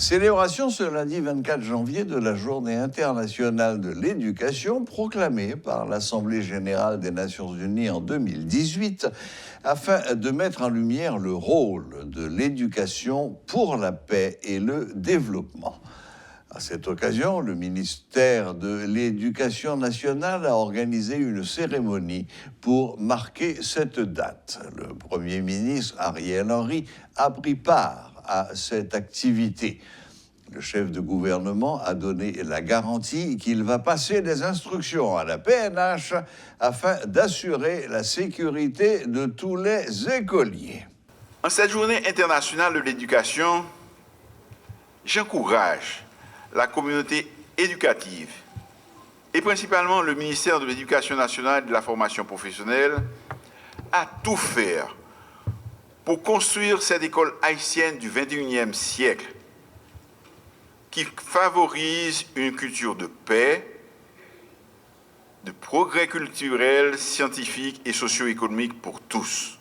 Célébration ce lundi 24 janvier de la Journée internationale de l'éducation proclamée par l'Assemblée générale des Nations unies en 2018 afin de mettre en lumière le rôle de l'éducation pour la paix et le développement. À cette occasion, le ministère de l'Éducation nationale a organisé une cérémonie pour marquer cette date. Le Premier ministre Ariel Henry a pris part à cette activité. Le chef de gouvernement a donné la garantie qu'il va passer des instructions à la PNH afin d'assurer la sécurité de tous les écoliers. En cette journée internationale de l'éducation, j'encourage la communauté éducative et principalement le ministère de l'Éducation nationale et de la formation professionnelle à tout faire pour construire cette école haïtienne du XXIe siècle qui favorise une culture de paix, de progrès culturel, scientifique et socio-économique pour tous.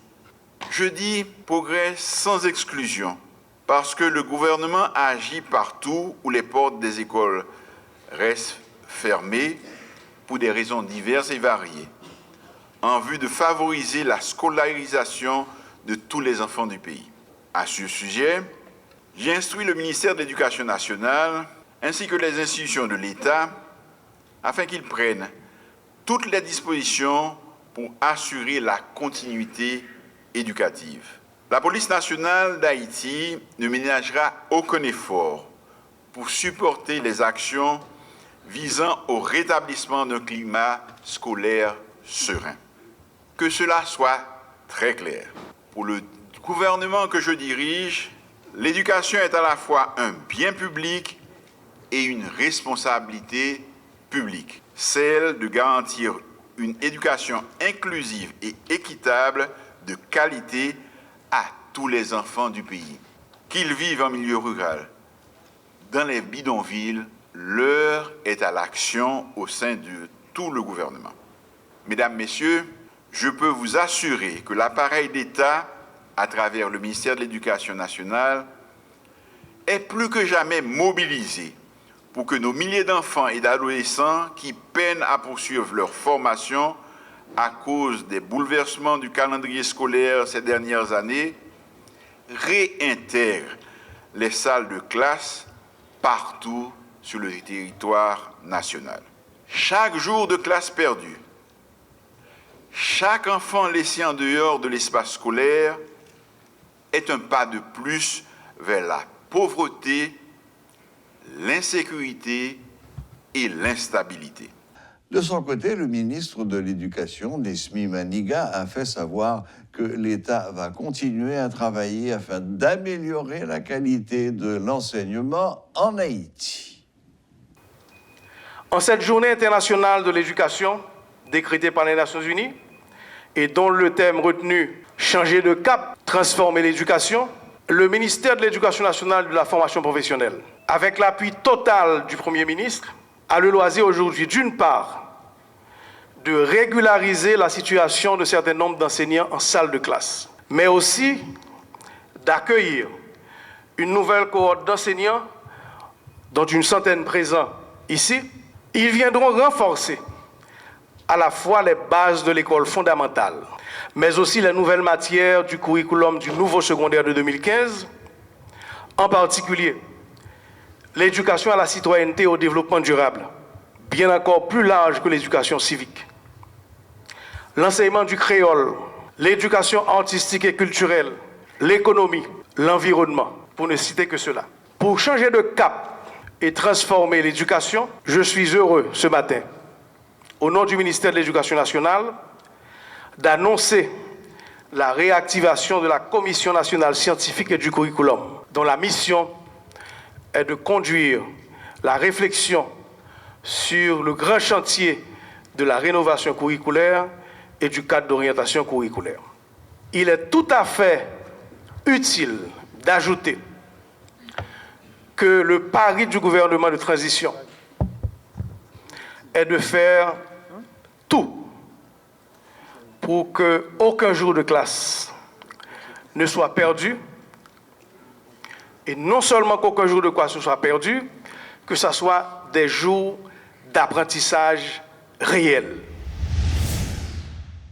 Je dis progrès sans exclusion parce que le gouvernement agit partout où les portes des écoles restent fermées pour des raisons diverses et variées, en vue de favoriser la scolarisation de tous les enfants du pays. À ce sujet, j'ai instruit le ministère de l'Éducation nationale ainsi que les institutions de l'État afin qu'ils prennent toutes les dispositions pour assurer la continuité éducative. La police nationale d'Haïti ne ménagera aucun effort pour supporter les actions visant au rétablissement d'un climat scolaire serein. Que cela soit très clair. Pour le gouvernement que je dirige, l'éducation est à la fois un bien public et une responsabilité publique. Celle de garantir une éducation inclusive et équitable de qualité à tous les enfants du pays. Qu'ils vivent en milieu rural, dans les bidonvilles, l'heure est à l'action au sein de tout le gouvernement. Mesdames, Messieurs, je peux vous assurer que l'appareil d'État, à travers le ministère de l'Éducation nationale, est plus que jamais mobilisé pour que nos milliers d'enfants et d'adolescents qui peinent à poursuivre leur formation à cause des bouleversements du calendrier scolaire ces dernières années réintègrent les salles de classe partout sur le territoire national. Chaque jour de classe perdu, chaque enfant laissé en dehors de l'espace scolaire est un pas de plus vers la pauvreté, l'insécurité et l'instabilité. De son côté, le ministre de l'Éducation, Nesmi Maniga, a fait savoir que l'État va continuer à travailler afin d'améliorer la qualité de l'enseignement en Haïti. En cette journée internationale de l'éducation, décrétée par les Nations unies, et dont le thème retenu « Changer de cap, transformer l'éducation », le ministère de l'Éducation nationale et de la formation professionnelle, avec l'appui total du Premier ministre, a le loisir aujourd'hui, d'une part, de régulariser la situation de certains nombres d'enseignants en salle de classe, mais aussi d'accueillir une nouvelle cohorte d'enseignants, dont une centaine présents ici. Ils viendront renforcer à la fois les bases de l'école fondamentale, mais aussi les nouvelles matières du curriculum du nouveau secondaire de 2015, en particulier l'éducation à la citoyenneté et au développement durable, bien encore plus large que l'éducation civique, l'enseignement du créole, l'éducation artistique et culturelle, l'économie, l'environnement, pour ne citer que cela. Pour changer de cap et transformer l'éducation, je suis heureux ce matin, au nom du ministère de l'Éducation nationale, d'annoncer la réactivation de la Commission nationale scientifique et du curriculum, dont la mission est de conduire la réflexion sur le grand chantier de la rénovation curriculaire et du cadre d'orientation curriculaire. Il est tout à fait utile d'ajouter que le pari du gouvernement de transition est de faire tout pour qu'aucun jour de classe ne soit perdu Et non seulement qu'aucun jour de croissance soit perdu, que ce soit des jours d'apprentissage réel.